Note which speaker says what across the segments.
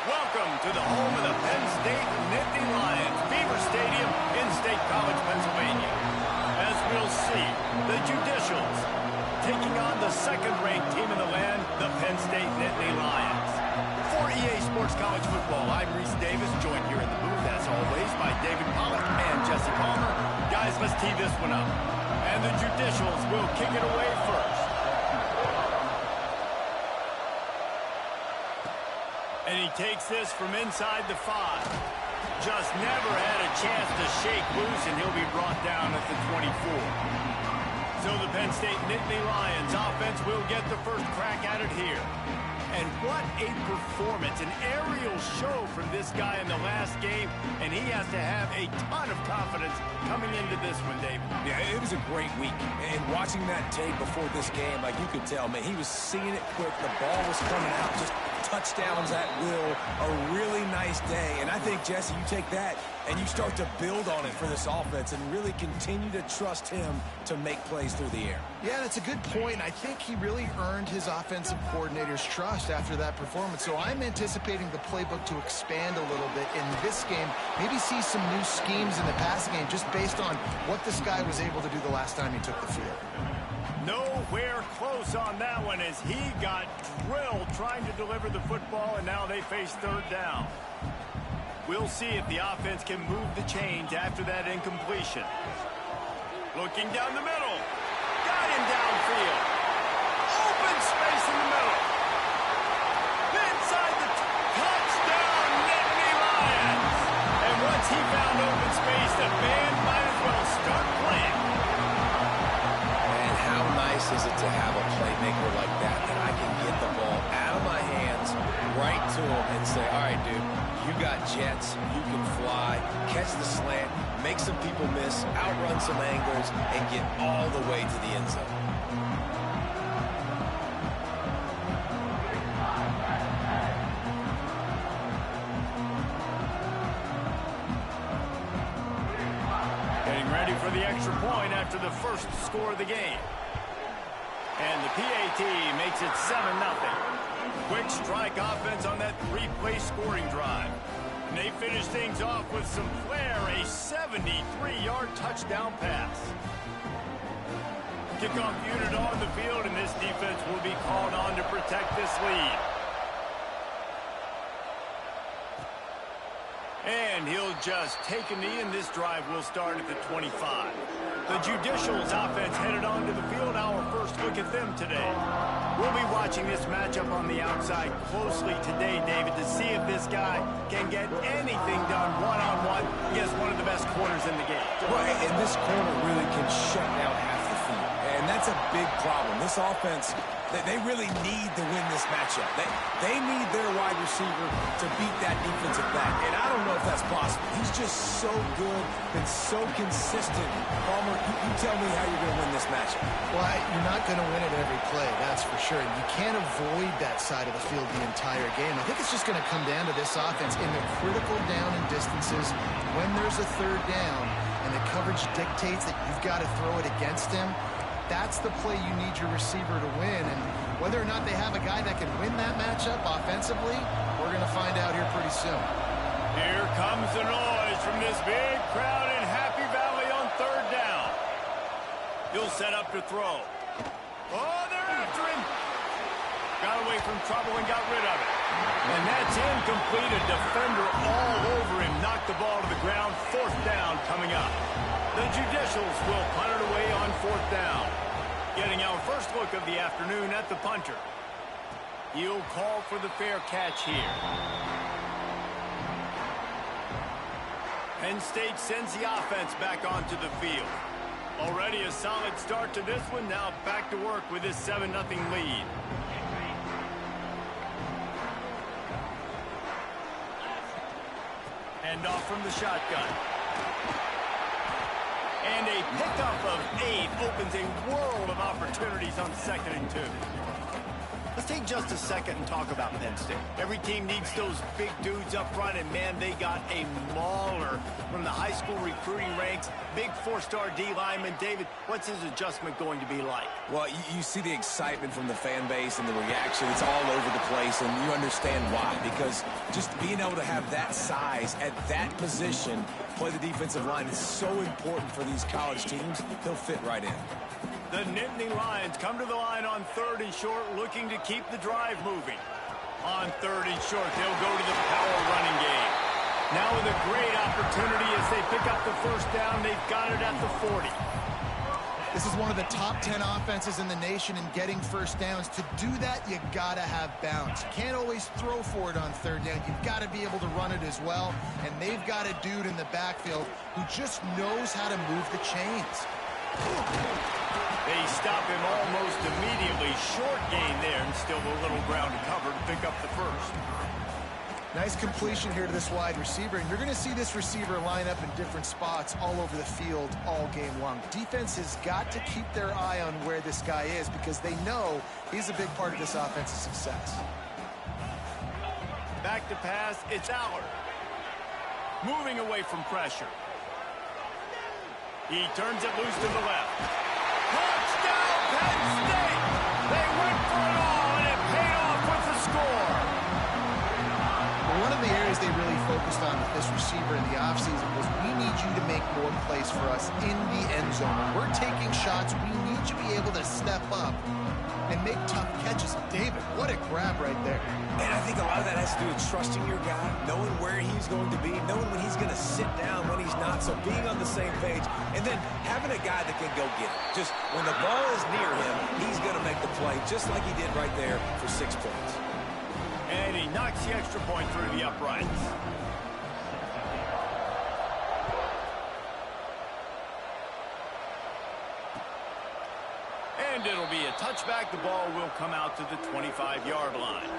Speaker 1: Welcome to the home of the Penn State Nittany Lions, Beaver Stadium in State College, Pennsylvania. As we'll see, the Judicials taking on the second-ranked team in the land, the Penn State Nittany Lions. For EA Sports College Football, I'm Reese Davis, joined here in the booth, as always, by David Pollack and Jesse Palmer. Guys, let's tee this one up. And the Judicials will kick it away first. And he takes this from inside the 5. Just never had a chance to shake loose, and he'll be brought down at the 24. So the Penn State Nittany Lions offense will get the first crack at it here. And what a performance, an aerial show from this guy in the last game, and he has to have a ton of confidence coming into this one, Dave.
Speaker 2: Yeah, it was a great week. And watching that tape before this game, like you could tell, man, he was seeing it quick. The ball was coming out, just touchdowns at will. A really nice day. And I think, Jesse, you take that and you start to build on it for this offense and really continue to trust him to make plays through the air.
Speaker 3: Yeah, that's a good point. I think he really earned his offensive coordinator's trust after that performance. So I'm anticipating the playbook to expand a little bit in this game. Maybe see some new schemes in the passing game just based on what this guy was able to do the last time he took the field.
Speaker 1: Nowhere close on that one as he got drilled trying to deliver the football, and now they face third down. We'll see if the offense can move the chains after that incompletion. Looking down the middle. Got him downfield. Open space in the middle. Inside the touchdown, Nittany Lions. And once he found open space, the band might as well start playing.
Speaker 2: And how nice is it to have a playmaker like that I can get the ball out of my hands right to him and say, all right, dude, you got jets, you can fly, catch the slant, make some people miss, outrun some angles, and get all the way to the end zone.
Speaker 1: Getting ready for the extra point after the first score of the game. And the PAT makes it 7-0. Quick strike offense on that three-play scoring drive. And they finish things off with some flair, a 73-yard touchdown pass. Kickoff unit on the field, and this defense will be called on to protect this lead. And he'll just take a knee, and this drive will start at the 25. The Judicials offense headed onto the field. Our first look at them today. We'll be watching this matchup on the outside closely today, David, to see if this guy can get anything done one-on-one against one of the best corners in the game.
Speaker 2: Right, and this corner really can shut down half the field. And that's a big problem. This offense, they really need to win this matchup. They need their wide receiver to beat that defensive back. And I don't know if that's possible. He's just so good, been so consistent. Palmer, you tell me how you're going to win this matchup.
Speaker 3: Well, you're not going to win it every play, that's for sure. You can't avoid that side of the field the entire game. I think it's just going to come down to this offense in the critical down and distances when there's a third down and the coverage dictates that you've got to throw it against him. That's the play you need your receiver to win. And whether or not they have a guy that can win that matchup offensively, we're going to find out here pretty soon.
Speaker 1: Here comes the noise. noise from this big crowd in Happy Valley on third down. He'll set up to throw. Oh, they're after him. Got away from trouble and got rid of it. And that's incomplete. A defender all over him. Knocked the ball to the ground. Fourth down coming up. The Judicials will punt it away on fourth down. Getting our first look of the afternoon at the punter. He'll call for the fair catch here. Penn State sends the offense back onto the field. Already a solid start to this one. Now back to work with this 7-0 lead. Hand off from the shotgun. And a pickup of 8 opens a world of opportunities on 2nd and 2. Let's take just a second and talk about Penn State. Every team needs those big dudes up front, and man, they got a mauler from the high school recruiting ranks. Big 4-star D lineman. David, what's his adjustment going to be like?
Speaker 2: Well, you see the excitement from the fan base and the reaction. It's all over the place, and you understand why. Because just being able to have that size at that position, play the defensive line, is so important for these college teams. He'll fit right in.
Speaker 1: The Nittany Lions come to the line on 3rd and short, looking to keep the drive moving. On 3rd and short, they'll go to the power running game. Now with a great opportunity as they pick up the first down, they've got it at the 40.
Speaker 3: This is one of the top 10 offenses in the nation in getting first downs. To do that, you gotta have bounce. You can't always throw for it on 3rd down. You've got to be able to run it as well. And they've got a dude in the backfield who just knows how to move the chains.
Speaker 1: They stop him almost immediately. Short gain there, and still a little ground to cover to pick up the first.
Speaker 3: Nice completion here to this wide receiver, and you're going to see this receiver line up in different spots all over the field all game long. Defense has got to keep their eye on where this guy is because they know he's a big part of this offense's success.
Speaker 1: Back to pass, it's Allard. Moving away from pressure. He turns it loose to the left. Touchdown, Penn State! They went for it all, and it paid off with the score.
Speaker 3: One of the areas they really focused on with this receiver in the offseason was we need you to make more plays for us in the end zone. When we're taking shots, we need you to be able to step up and make tough catches. David, what a grab right there.
Speaker 2: And I think a lot of that has to do with trusting your guy, knowing where he's going to be, knowing when he's going to sit down, when he's not, so being on the same page, and then having a guy that can go get it. Just when the ball is near him, he's going to make the play, just like he did right there for 6 points.
Speaker 1: And he knocks the extra point through the uprights. And it'll be a touchback. The ball will come out to the 25-yard line.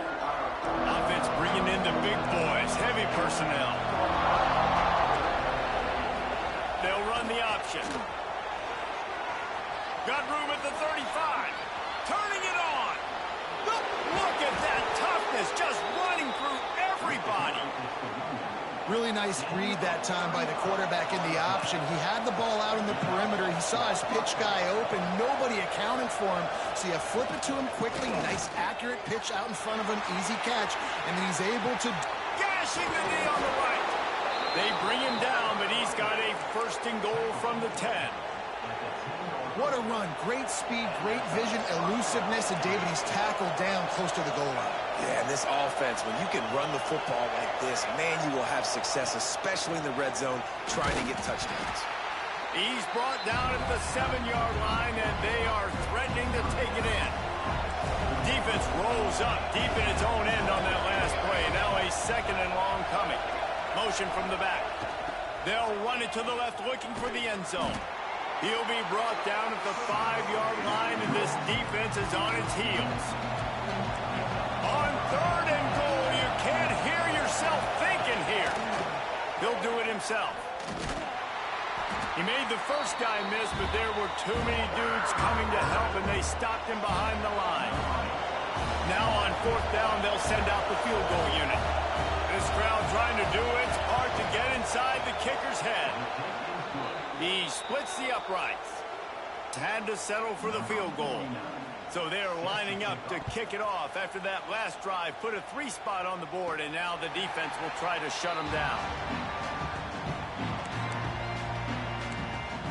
Speaker 1: Offense bringing in the big boys, heavy personnel. They'll run the option. Got room at the 35. Turning it on. Look at that toughness, just running through everybody.
Speaker 3: Really nice read that time by the quarterback in the option. He had the ball out in the perimeter. He saw his pitch guy open. Nobody accounting for him. So you flip it to him quickly. Nice, accurate pitch out in front of him. Easy catch. And then he's able to...
Speaker 1: Gashing the knee on the right. They bring him down, but he's got a 1st and goal from the 10.
Speaker 3: What a run. Great speed, great vision, elusiveness, and David, he's tackled down close to the goal line.
Speaker 2: Yeah, and this offense, when you can run the football like this, man, you will have success, especially in the red zone, trying to get touchdowns.
Speaker 1: He's brought down at the 7-yard line, and they are threatening to take it in. Defense rolls up deep in its own end on that last play. Now a 2nd and long coming. Motion from the back. They'll run it to the left, looking for the end zone. He'll be brought down at the 5-yard line, and this defense is on its heels. On 3rd and goal, you can't hear yourself thinking here. He'll do it himself. He made the first guy miss, but there were too many dudes coming to help, and they stopped him behind the line. Now on 4th down, they'll send out the field goal unit. This crowd trying to do its part to get inside the kicker's head. He splits the uprights. Had to settle for the field goal. So they're lining up to kick it off after that last drive. Put a 3 spot on the board, and now the defense will try to shut them down.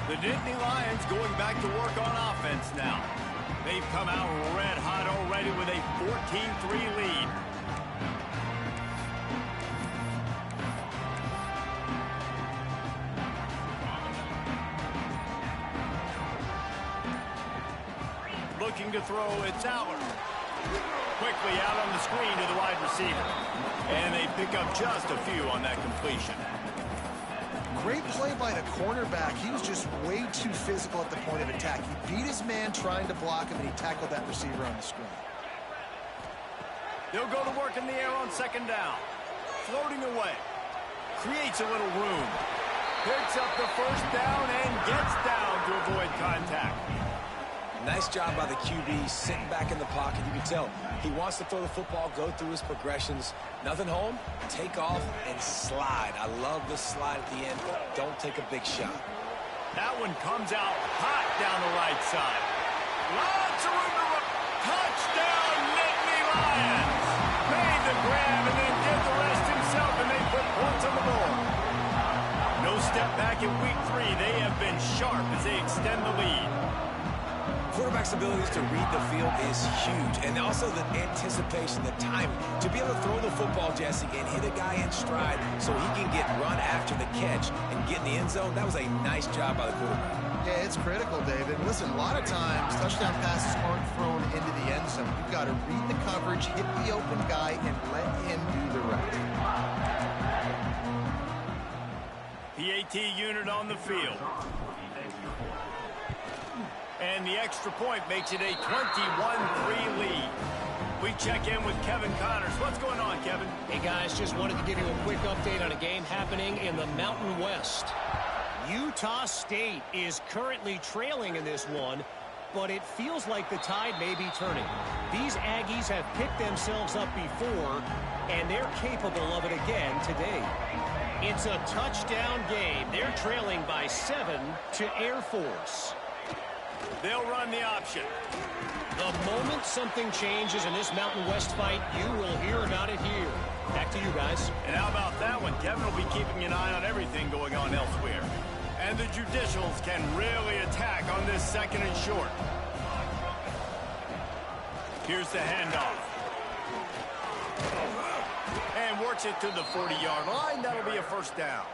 Speaker 1: The Nittany Lions going back to work on offense now. They've come out red hot already with a 14-3 lead. Looking to throw, it's Allard. Quickly out on the screen to the wide receiver. And they pick up just a few on that completion.
Speaker 3: Great play by the cornerback. He was just way too physical at the point of attack. He beat his man trying to block him, and he tackled that receiver on the screen.
Speaker 1: They'll go to work in the air on second down. Floating away. Creates a little room. Picks up the first down and gets down to avoid contact.
Speaker 2: Nice job by the QB, sitting back in the pocket. You can tell he wants to throw the football, go through his progressions. Nothing home, take off, and slide. I love the slide at the end. Don't take a big shot.
Speaker 1: That one comes out hot down the right side. Lots of room to run. Touchdown, Nittany Lions. Made the grab and then did the rest himself, and they put points on the board. No step back in week 3. They have been sharp as they extend the lead.
Speaker 2: Quarterback's abilities to read the field is huge, and also the anticipation, the timing. To be able to throw the football, Jesse, and hit a guy in stride so he can get run after the catch and get in the end zone, that was a nice job by the quarterback.
Speaker 3: Yeah, it's critical, David. Listen, a lot of times, touchdown passes aren't thrown into the end zone. You've got to read the coverage, hit the open guy, and let him do the rest.
Speaker 1: PAT unit on the field. And the extra point makes it a 21-3 lead. We check in with Kevin Connors. What's going on, Kevin?
Speaker 4: Hey, guys, just wanted to give you a quick update on a game happening in the Mountain West. Utah State is currently trailing in this one, but it feels like the tide may be turning. These Aggies have picked themselves up before, and they're capable of it again today. It's a touchdown game. They're trailing by 7 to Air Force.
Speaker 1: They'll run the option.
Speaker 4: The moment something changes in this Mountain West fight, you will hear about it here. Back to you guys.
Speaker 1: And how about that one? Kevin will be keeping an eye on everything going on elsewhere. And the Judicials can really attack on this second and short. Here's the handoff. And works it to the 40-yard line. That'll be a first down.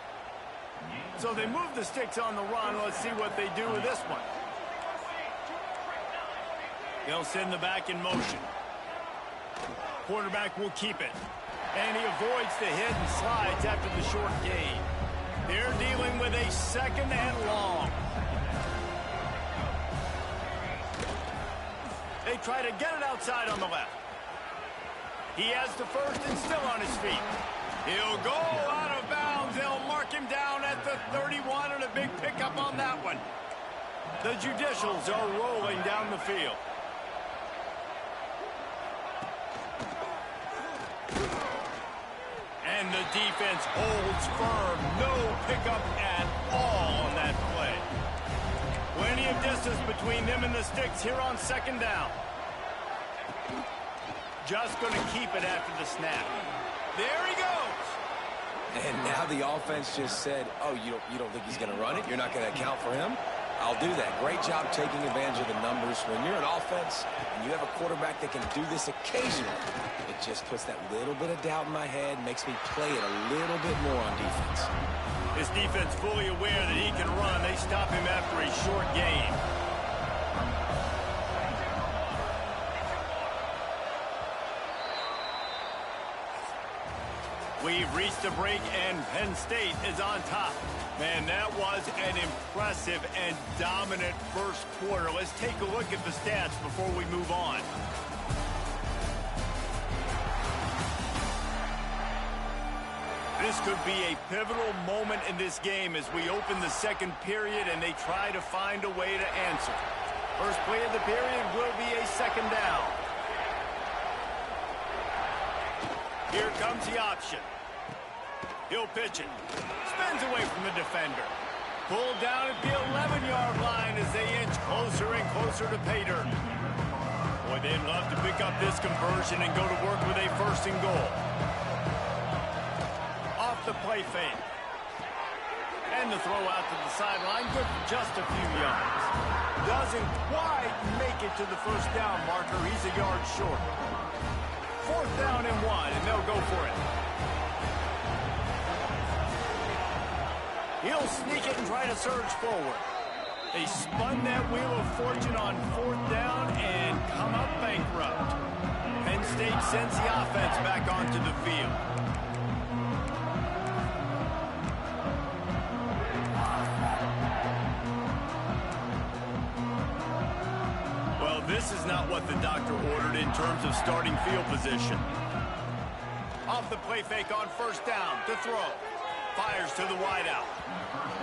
Speaker 1: So they move the sticks on the run. Let's see what they do with this one. They'll send the back in motion. Quarterback will keep it. And he avoids the hit and slides after the short gain. They're dealing with a second and long. They try to get it outside on the left. He has the first and still on his feet. He'll go out of bounds. They'll mark him down at the 31 and a big pickup on that one. The Judicials are rolling down the field. And the defense holds firm. No pickup at all on that play. Plenty of distance between them and the sticks here on second down. Just going to keep it after the snap. There he goes.
Speaker 2: And now the offense just said, oh, you don't think he's going to run it? You're not going to account for him? I'll do that. Great job taking advantage of the numbers. When you're an offense and you have a quarterback that can do this occasionally, it just puts that little bit of doubt in my head, makes me play it a little bit more on defense.
Speaker 1: His defense fully aware that he can run. They stop him after a short gain. We've reached a break, and Penn State is on top. Man, that was an impressive and dominant first quarter. Let's take a look at the stats before we move on. This could be a pivotal moment in this game as we open the second period and they try to find a way to answer. First play of the period will be a second down. Here comes the option. He'll pitch it. Spins away from the defender. Pulled down at the 11-yard line as they inch closer and closer to pay dirt. Boy, they'd love to pick up this conversion and go to work with a first and goal. Off the play fake. Again, the throw out to the sideline, good for just a few yards. Doesn't quite make it to the first down marker. He's a yard short. 4th down and 1, and they'll go for it. He'll sneak it and try to surge forward. They spun that wheel of fortune on 4th down and come up bankrupt. Penn State sends the offense back onto the field. Well, this is not what the doctor ordered in terms of starting field position. Off the play fake on 1st down to throw. Fires to the wideout.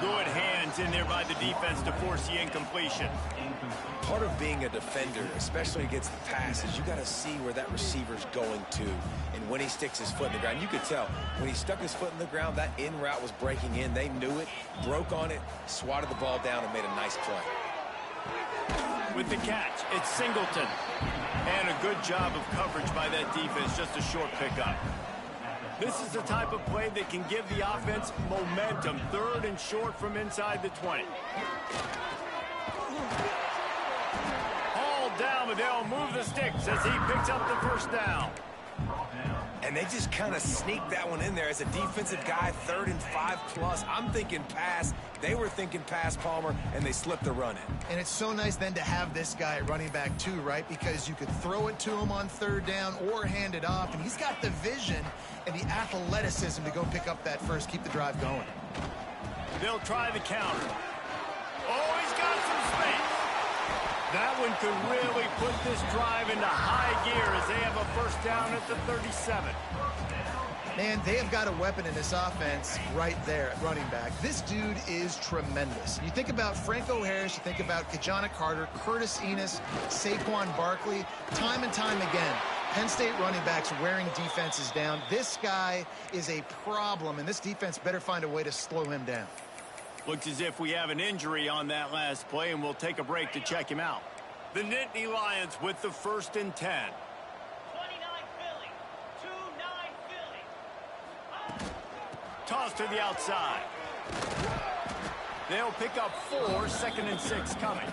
Speaker 1: Good hands in there by the defense to force the incompletion.
Speaker 2: Part of being a defender, especially against the pass, is you got to see where that receiver's going to. And when he sticks his foot in the ground, you could tell when he stuck his foot in the ground, that in route was breaking in. They knew it, broke on it, swatted the ball down, and made a nice play.
Speaker 1: With the catch, it's Singleton. And a good job of coverage by that defense, just a short pickup. This is the type of play that can give the offense momentum. 3rd and short from inside the 20. Hauled down, but they'll move the sticks as he picks up the 1st down.
Speaker 2: And they just kind of sneak that one in there as a defensive guy, 3rd and 5+. I'm thinking pass. They were thinking pass, Palmer, and they slipped the run in.
Speaker 3: And it's so nice then to have this guy at running back too, right? Because you could throw it to him on 3rd down or hand it off, and he's got the vision and the athleticism to go pick up that first, keep the drive going.
Speaker 1: They'll try the counter. Oh, he's got some space. That one could really put this drive into high gear as they have a 1st down at the 37.
Speaker 3: Man, they have got a weapon in this offense right there at running back. This dude is tremendous. You think about Franco Harris, you think about Kajana Carter, Curtis Enos, Saquon Barkley, time and time again. Penn State running backs wearing defenses down. This guy is a problem, and this defense better find a way to slow him down.
Speaker 1: Looks as if we have an injury on that last play, and we'll take a break to check him out. The Nittany Lions with the 1st and 10.
Speaker 4: 29 Philly. 2-9 Philly.
Speaker 1: Toss to the outside. They'll pick up 4, 2nd and 6 coming.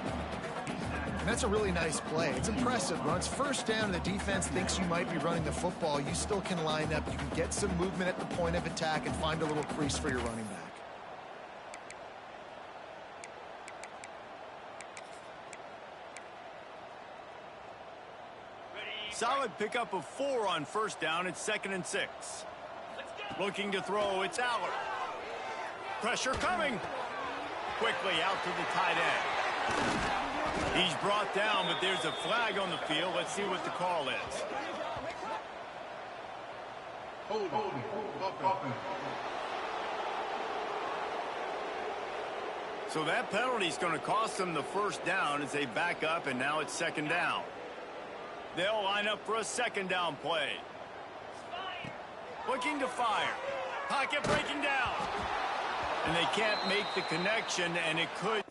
Speaker 3: And that's a really nice play. It's impressive. When it's 1st down and the defense thinks you might be running the football, you still can line up. You can get some movement at the point of attack and find a little crease for your running back.
Speaker 1: Solid pickup of 4 on 1st down. It's 2nd and 6. Looking to throw, it's Aller. Pressure coming. Quickly out to the tight end. He's brought down, but there's a flag on the field. Let's see what the call is. So that penalty is going to cost them the 1st down as they back up, and now it's 2nd down. They'll line up for a 2nd down play. Looking to fire. Pocket breaking down. And they can't make the connection, and it could...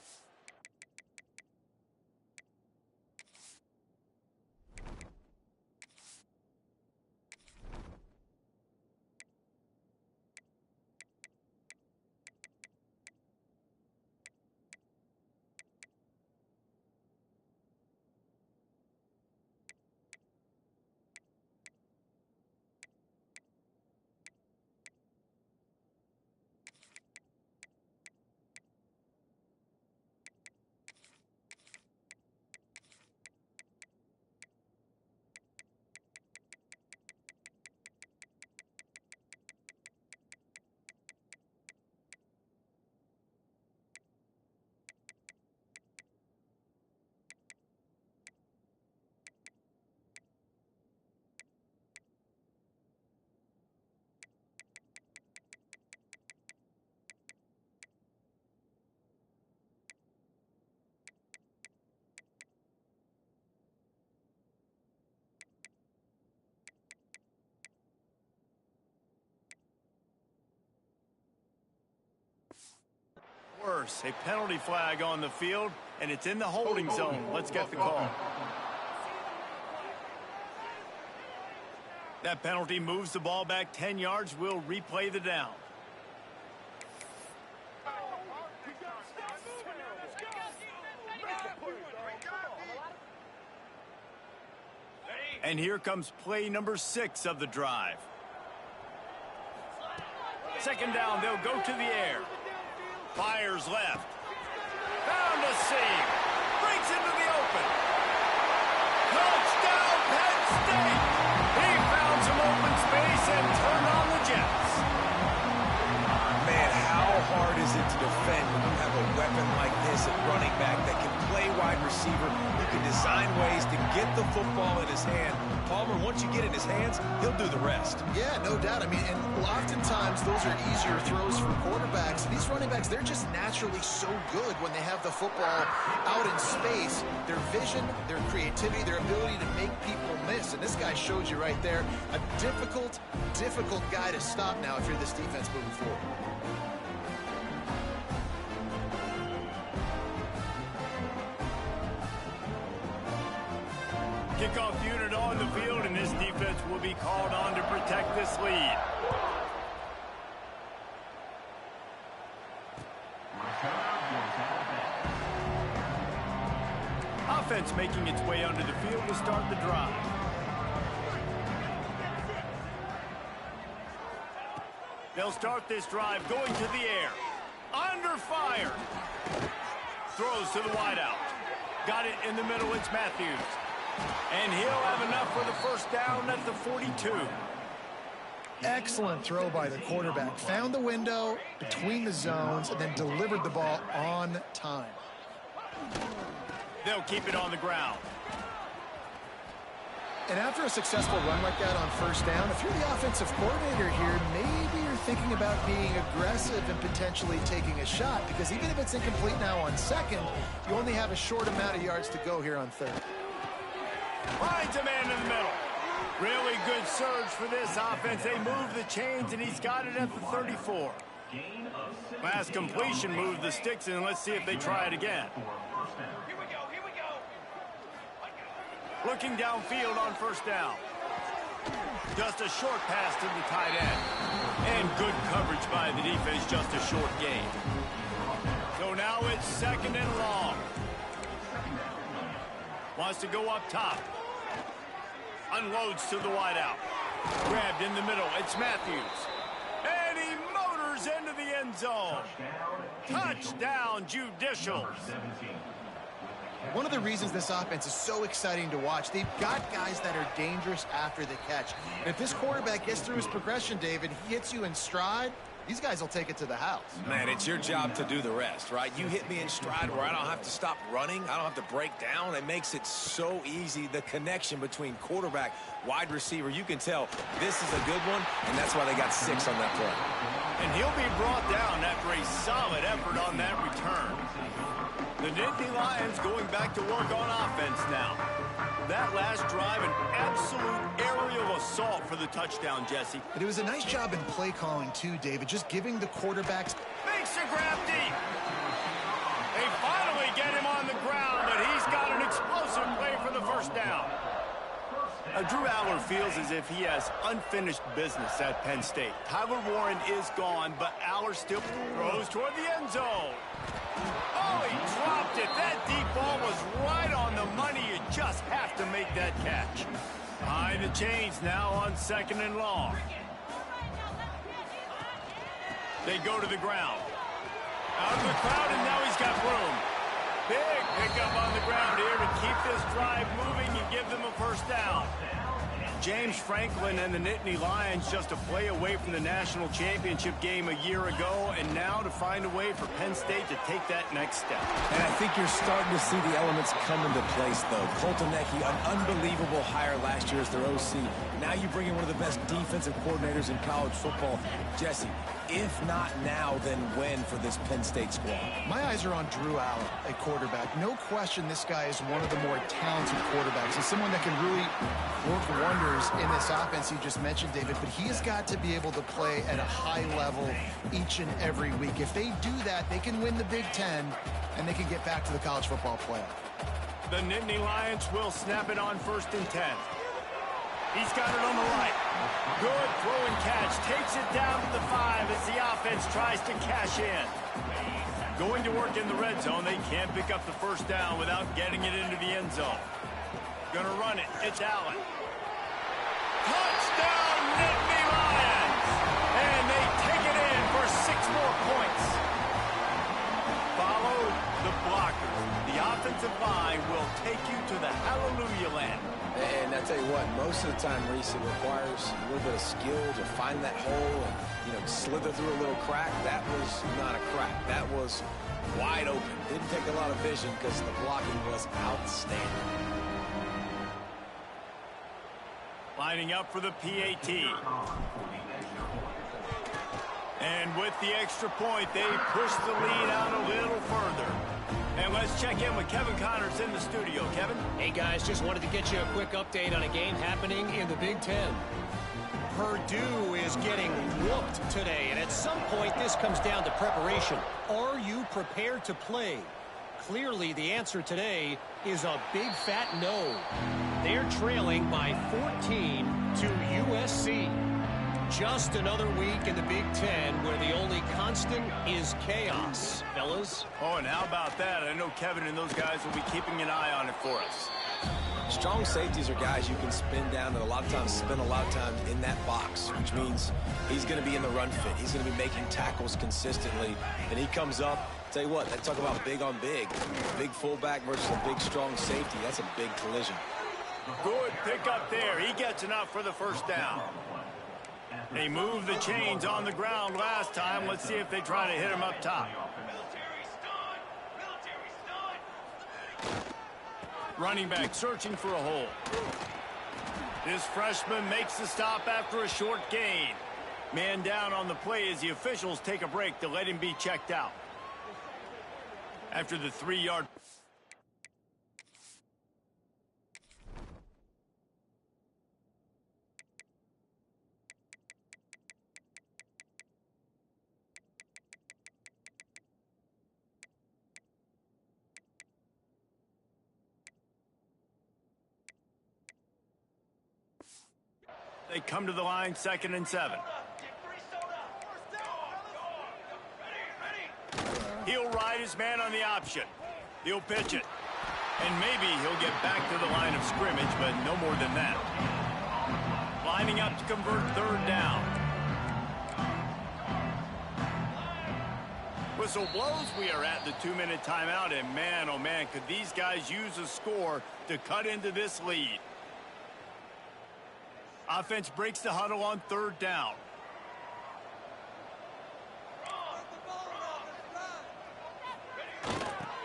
Speaker 1: Worse, a penalty flag on the field, and it's in the holding zone. Let's get the call. That penalty moves the ball back 10 yards. We'll replay the down. And here comes play number 6 of the drive. Second down, they'll go to the air. Fires left. Found a seam. Breaks into the open. Touchdown, Penn State! He found some open space and turned on the Jets.
Speaker 2: Man, how hard is it to defend when you have a weapon like this at running back that can play wide receiver, who can design ways to get the football in his hand? Palmer, once you get it in his hands, he'll do the rest.
Speaker 3: Yeah, no doubt. I mean, and oftentimes those are easier throws for quarterbacks. These running backs, they're just naturally so good when they have the football out in space. Their vision, their creativity, their ability to make people miss. And this guy showed you right there, a difficult guy to stop now if you're this defense moving forward.
Speaker 1: Kickoff unit on the field, and this defense will be called on to protect this lead. Offense making its way onto the field to start the drive. They'll start this drive going to the air. Under fire. Throws to the wideout. Got it in the middle, it's Matthews. And he'll have enough for the first down at the 42.
Speaker 3: Excellent throw by the quarterback. Found the window between the zones and then delivered the ball on time.
Speaker 1: They'll keep it on the ground.
Speaker 3: And after a successful run like that on first down, if you're the offensive coordinator here, maybe you're thinking about being aggressive and potentially taking a shot, because even if it's incomplete now on second, you only have a short amount of yards to go here on third.
Speaker 1: Finds a man in the middle. Really good surge for this offense. They move the chains, and he's got it at the 34. Last completion moved the sticks, and let's see if they try it again.
Speaker 4: Here we go.
Speaker 1: Looking downfield on first down. Just a short pass to the tight end. And good coverage by the defense, just a short gain. So now it's second and long. Wants to go up top. Unloads to the wideout. Grabbed in the middle. It's Matthews. And he motors into the end zone. Touchdown, Judicials.
Speaker 3: One of the reasons this offense is so exciting to watch, they've got guys that are dangerous after the catch. And if this quarterback gets through his progression, David, he hits you in stride, these guys will take it to the house.
Speaker 2: Man, it's your job to do the rest, right? You hit me in stride where I don't have to stop running. I don't have to break down. It makes it so easy. The connection between quarterback, wide receiver, you can tell this is a good one, and that's why they got 6 on that play.
Speaker 1: And he'll be brought down after a solid effort on that return. The Nittany Lions going back to work on offense now. That last drive, an absolute aerial assault for the touchdown, Jesse.
Speaker 3: And it was a nice job in play calling, too, David, just giving the quarterbacks...
Speaker 1: Makes a grab deep. They finally get him on the ground, but he's got an explosive play for the first down. Drew Aller feels as if he has unfinished business at Penn State. Tyler Warren is gone, but Aller still throws toward the end zone. Oh, he dropped it. That deep ball was right on the money. You just have to make that catch. Behind the chains now on second and long. They go to the ground. Out of the crowd, and now he's got room. Big pickup on the ground here to keep this drive moving and give them a first down. James Franklin and the Nittany Lions just a play away from the national championship game a year ago, and now to find a way for Penn State to take that next step.
Speaker 2: And I think you're starting to see the elements come into place, though. Colton Necky, an unbelievable hire last year as their OC. Now you bring in one of the best defensive coordinators in college football. Jesse, if not now, then when for this Penn State squad?
Speaker 3: My eyes are on Drew Aller, a quarterback. No question this guy is one of the more talented quarterbacks and someone that can really work wonders in this offense you just mentioned, David, but he has got to be able to play at a high level each and every week. If they do that, they can win the Big Ten, and they can get back to the college football playoff.
Speaker 1: The Nittany Lions will snap it on 1st and 10. He's got it on the right. Good throw and catch. Takes it down to the 5 as the offense tries to cash in. Going to work in the red zone. They can't pick up the first down without getting it into the end zone. Gonna run it. It's Allen. Touchdown, Nittany Lions! And they take it in for 6 more points. Follow the blockers. The offensive line will take you to the hallelujah land.
Speaker 2: And I tell you what, most of the time, Reese, it requires a little bit of skill to find that hole and, slither through a little crack. That was not a crack. That was wide open. Didn't take a lot of vision because the blocking was outstanding.
Speaker 1: Lining up for the PAT. And with the extra point, they push the lead out a little further. And let's check in with Kevin Connors in the studio. Kevin?
Speaker 4: Hey, guys, just wanted to get you a quick update on a game happening in the Big Ten. Purdue is getting whooped today, and at some point, this comes down to preparation. Are you prepared to play? Clearly, the answer today is a big fat no. They're trailing by 14 to USC. Just another week in the Big Ten where the only constant is chaos, fellas.
Speaker 1: Oh, and how about that? I know Kevin and those guys will be keeping an eye on it for us.
Speaker 2: Strong safeties are guys you can spin down and a lot of times spend a lot of time in that box, which means he's going to be in the run fit. He's going to be making tackles consistently, and he comes up. Tell you what, they talk about big on big. Big fullback versus a big, strong safety. That's a big collision.
Speaker 1: Good pick up there. He gets enough for the first down. They moved the chains on the ground last time. Let's see if they try to hit him up top. Running back searching for a hole. This freshman makes the stop after a short gain. Man down on the play as the officials take a break to let him be checked out. After the 3-yard... They come to the line, 2nd and 7. He'll ride his man on the option. He'll pitch it. And maybe he'll get back to the line of scrimmage, but no more than that. Lining up to convert 3rd down. Whistle blows. We are at the 2-minute timeout, and man, oh man, could these guys use a score to cut into this lead. Offense breaks the huddle on 3rd down.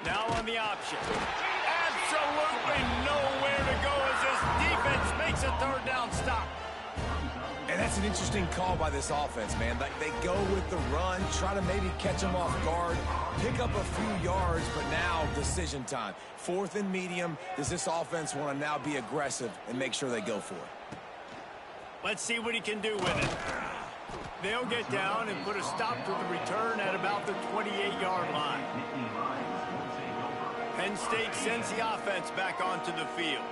Speaker 1: Now on the option. Absolutely nowhere to go as this defense makes a 3rd down stop.
Speaker 2: And that's an interesting call by this offense, man. Like, they go with the run, try to maybe catch them off guard, pick up a few yards, but now decision time. 4th and medium. Does this offense want to now be aggressive and make sure they go for it?
Speaker 1: Let's see what he can do with it. They'll get down and put a stop to the return at about the 28-yard line. Penn State sends the offense back onto the field.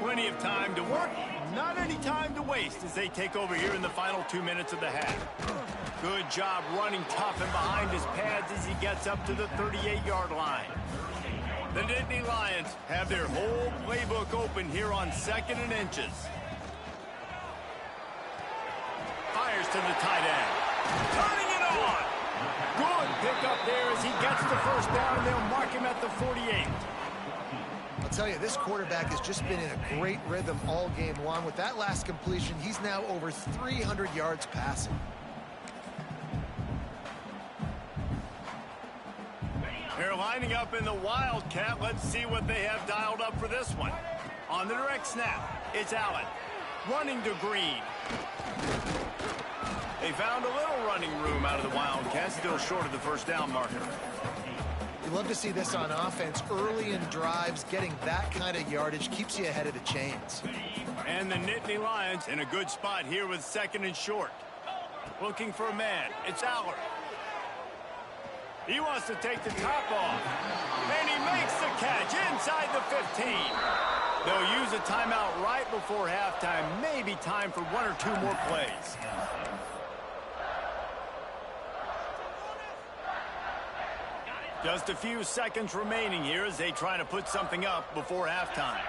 Speaker 1: Plenty of time to work, not any time to waste as they take over here in the final 2 minutes of the half. Good job running tough and behind his pads as he gets up to the 38-yard line. The Nittany Lions have their whole playbook open here on 2nd and inches. Fires to the tight end. Turning it on. Good pick up there as he gets the first down, and they'll mark him at the 48.
Speaker 3: I'll tell you, this quarterback has just been in a great rhythm all game long. With that last completion, he's now over 300 yards passing.
Speaker 1: They're lining up in the Wildcat. Let's see what they have dialed up for this one. On the direct snap, it's Allen. Running to Green. They found a little running room out of the Wildcats, still short of the first down marker.
Speaker 3: You love to see this on offense. Early in drives, getting that kind of yardage keeps you ahead of the chains.
Speaker 1: And the Nittany Lions in a good spot here with 2nd and short. Looking for a man. It's Aller. He wants to take the top off. And he makes the catch inside the 15. They'll use a timeout right before halftime. Maybe time for 1 or 2 more plays. Just a few seconds remaining here as they try to put something up before halftime.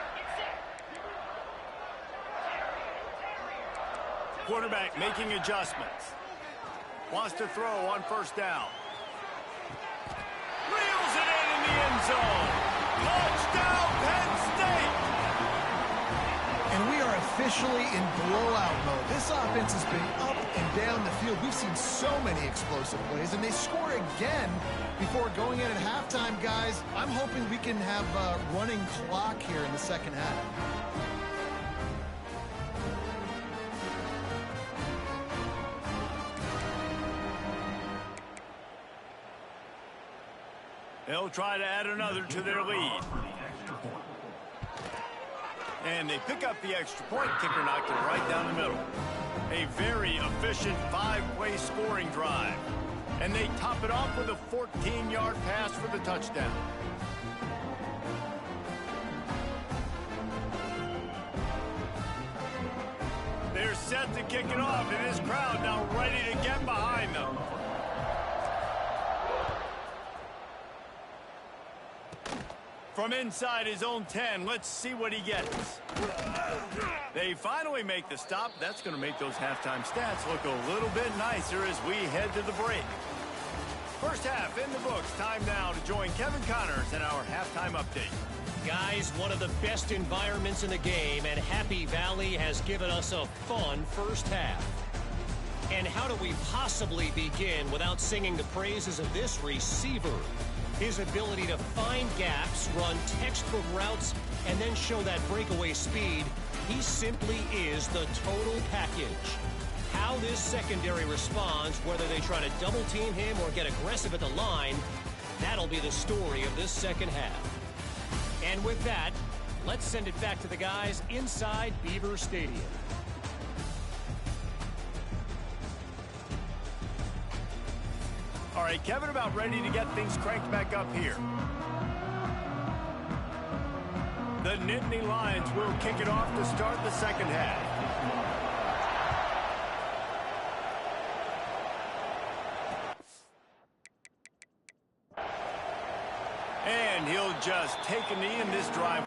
Speaker 1: quarterback making adjustments. Wants to throw on first down. Reels it in the end zone. Touchdown, Penn State!
Speaker 3: And we are officially in blowout mode. This offense has been up and down the field. We've seen so many explosive plays, and they score again before going in at halftime, guys. I'm hoping we can have a running clock here in the second half.
Speaker 1: They'll try to add another to their lead. And they pick up the extra point. Kicker knocked it right down the middle. A very efficient 5-play scoring drive. And they top it off with a 14-yard pass for the touchdown. They're set to kick it off, and this crowd now ready to get behind them. From inside his own 10, let's see what he gets. They finally make the stop. That's going to make those halftime stats look a little bit nicer as we head to the break. First half in the books. Time now to join Kevin Connors in our halftime update.
Speaker 4: Guys, one of the best environments in the game, and Happy Valley has given us a fun first half. And how do we possibly begin without singing the praises of this receiver? His ability to find gaps, run textbook routes, and then show that breakaway speed, he simply is the total package. How this secondary responds, whether they try to double team him or get aggressive at the line, that'll be the story of this second half. And with that, let's send it back to the guys inside Beaver Stadium.
Speaker 1: All right, Kevin, about ready to get things cranked back up here. The Nittany Lions will kick it off to start the second half. And he'll just take a knee in this drive.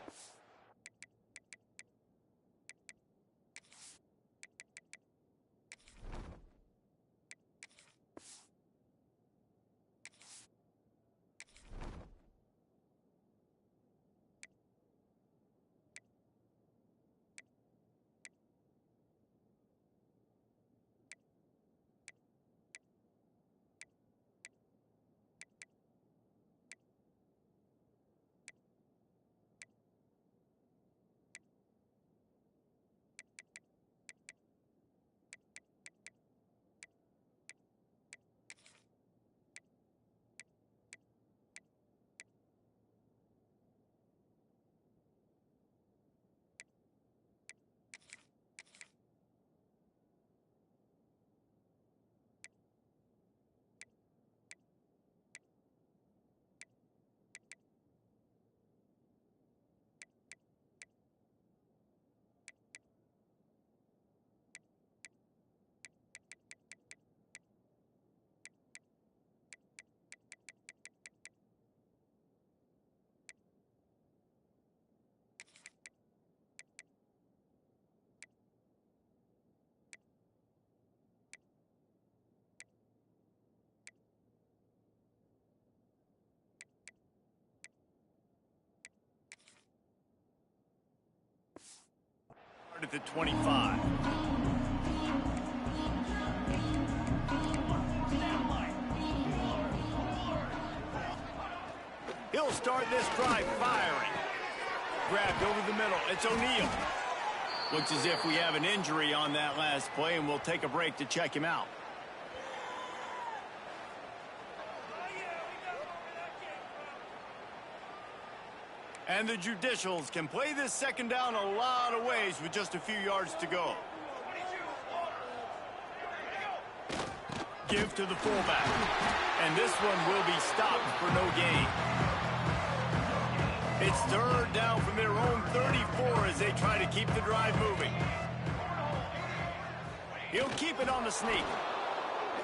Speaker 1: At the 25. He'll start this drive firing. Grabbed over the middle. It's O'Neal. Looks as if we have an injury on that last play, and we'll take a break to check him out. And the Judicials can play this second down a lot of ways with just a few yards to go. Give to the fullback. And this one will be stopped for no gain. It's third down from their own 34 as they try to keep the drive moving. He'll keep it on the sneak.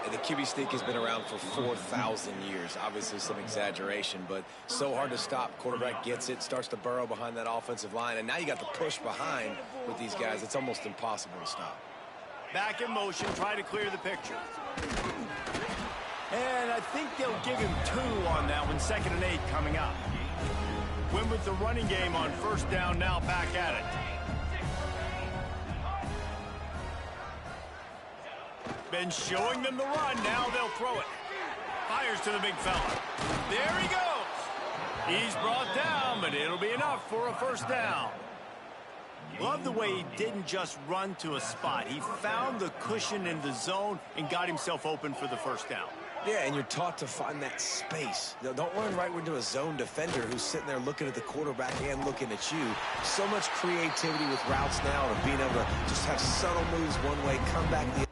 Speaker 2: And the QB sneak has been around for 4,000 years. Obviously some exaggeration, but so hard to stop. Quarterback gets it, starts to burrow behind that offensive line, and now you got the push behind with these guys. It's almost impossible to stop.
Speaker 1: Back in motion, try to clear the picture. And I think they'll give him 2 on that one, 2nd and 8 coming up. Win with the running game on first down, now back at it. Been showing them the run, now they'll throw it. Fires to the big fella. There he goes. He's brought down, but it'll be enough for a first down. Love the way he didn't just run to a spot. He found the cushion in the zone and got himself open for the first down.
Speaker 2: Yeah, and you're taught to find that space. Now, don't run right into a zone defender who's sitting there looking at the quarterback and looking at you. So much creativity with routes now and being able to just have subtle moves one way, come back the other.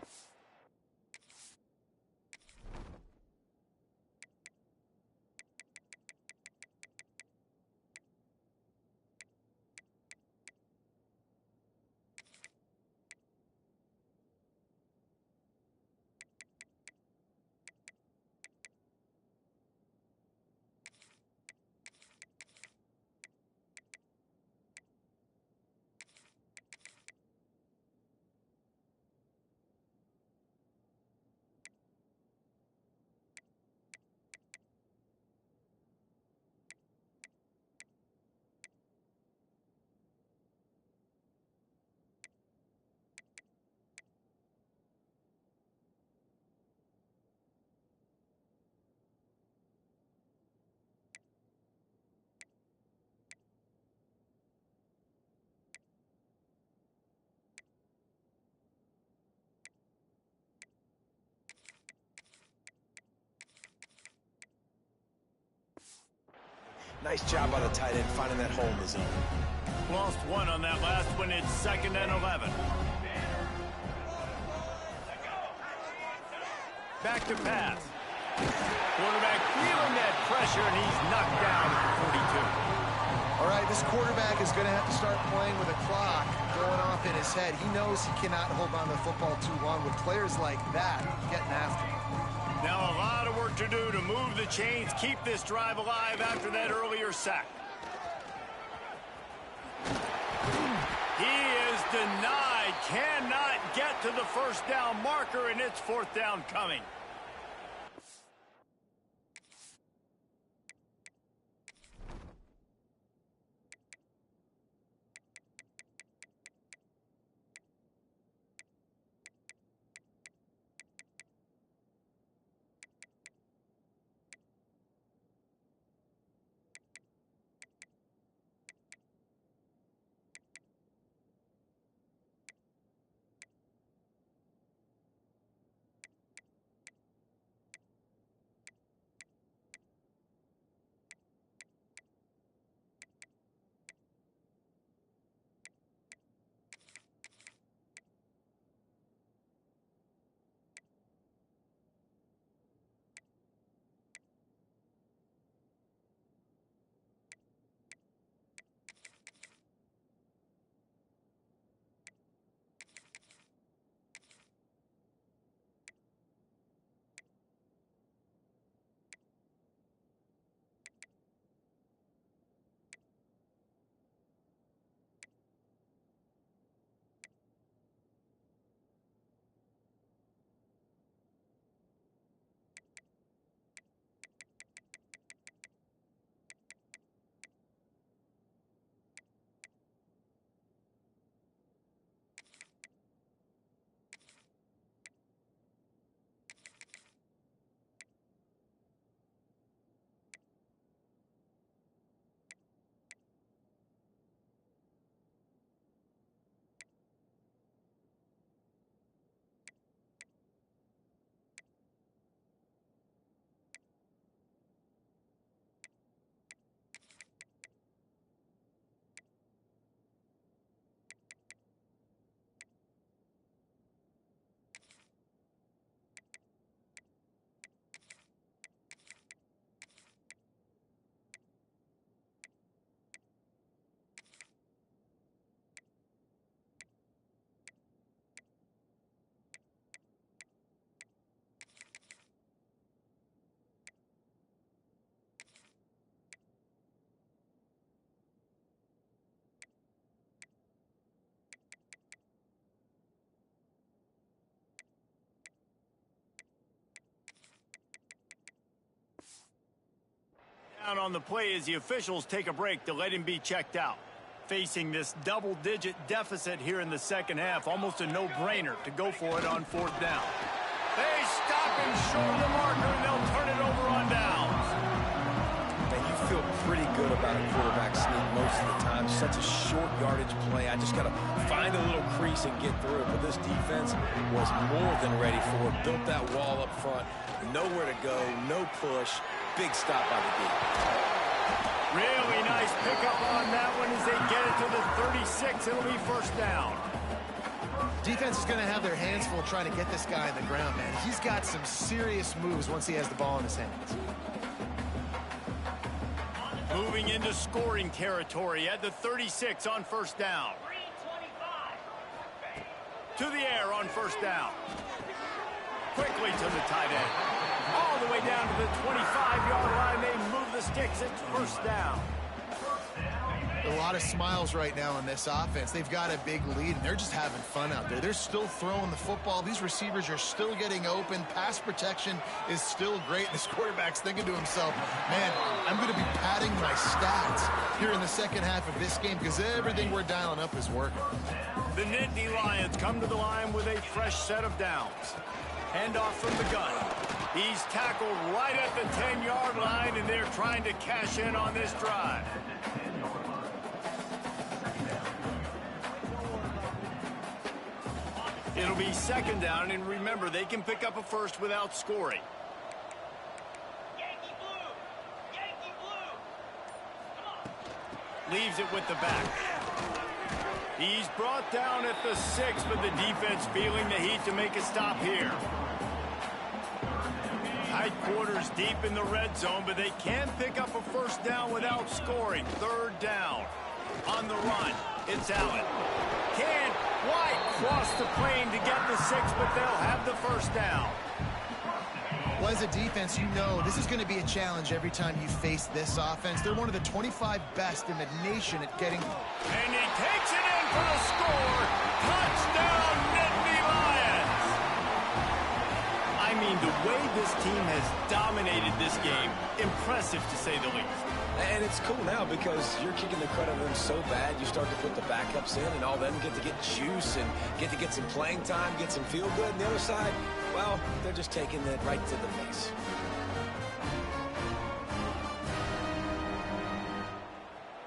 Speaker 2: Nice job by the tight end finding that hole in the zone.
Speaker 1: Lost 1 on that last one. It's 2nd and 11. Back to pass. Quarterback feeling that pressure, and he's knocked down at the 42.
Speaker 3: All right, this quarterback is going to have to start playing with a clock going off in his head. He knows he cannot hold on to the football too long with players like that getting after him.
Speaker 1: Now a lot of work to do to move the chains, keep this drive alive after that earlier sack. He is denied, cannot get to the first down marker, and it's 4th down coming. down on the play as the officials take a break to let him be checked out. Facing this double-digit deficit here in the second half, almost a no-brainer to go for it on fourth down. They stop him short of the marker, and they'll turn it over on downs.
Speaker 2: And you feel pretty good about a quarterback sneak most of the time. Such a short yardage play. I just got to find a little crease and get through it. But this defense was more than ready for it. Built that wall up front. Nowhere to go, no push. Big stop by the D.
Speaker 1: Really nice pickup on that one as they get it to the 36. It'll be first down.
Speaker 3: Defense is going to have their hands full trying to get this guy on the ground, man. He's got some serious moves once he has the ball in his hands.
Speaker 1: Moving into scoring territory at the 36 on first down. To the air on first down. Quickly to the tight end. All the way down to the 25-yard line. They move the sticks. It's first down.
Speaker 3: A lot of smiles right now on this offense. They've got a big lead, and they're just having fun out there. They're still throwing the football. These receivers are still getting open. Pass protection is still great. This quarterback's thinking to himself, man, I'm going to be padding my stats here in the second half of this game because everything we're dialing up is working.
Speaker 1: The Nittany Lions come to the line with a fresh set of downs. Handoff from the gun. He's tackled right at the 10-yard line, and they're trying to cash in on this drive. It'll be second down, and remember, they can pick up a first without scoring.
Speaker 5: Yankee blue! Yankee blue!
Speaker 1: Leaves it with the back. He's brought down at the 6, but the defense feeling the heat to make a stop here. Tight quarters deep in the red zone, but they can pick up a first down without scoring. Third down. On the run, it's Allen. Can't quite cross the plane to get the 6, but they'll have the first down.
Speaker 3: Well, as a defense, you know this is going to be a challenge every time you face this offense. They're one of the 25 best in the nation at getting...
Speaker 1: And he takes it in for the score. Touchdown, Nittany Lions. I mean, the way this team has dominated this game, impressive to say the least.
Speaker 2: And it's cool now because you're kicking the crud out of them so bad, you start to put the backups in, and all of them get to get juice and get to get some playing time, get some feel good. And the other side, well, they're just taking it right to the face.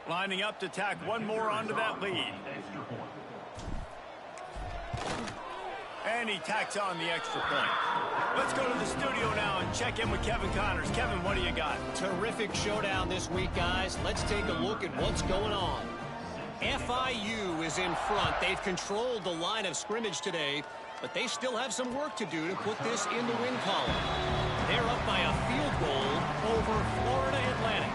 Speaker 1: Lining up to tack one more onto that lead. And he tacks on the extra point. Let's go to the studio now and check in with Kevin Connors. Kevin, what do you got?
Speaker 4: Terrific showdown this week, guys. Let's take a look at what's going on. FIU is in front. They've controlled the line of scrimmage today, but they still have some work to do to put this in the win column. They're up by a field goal over Florida Atlantic.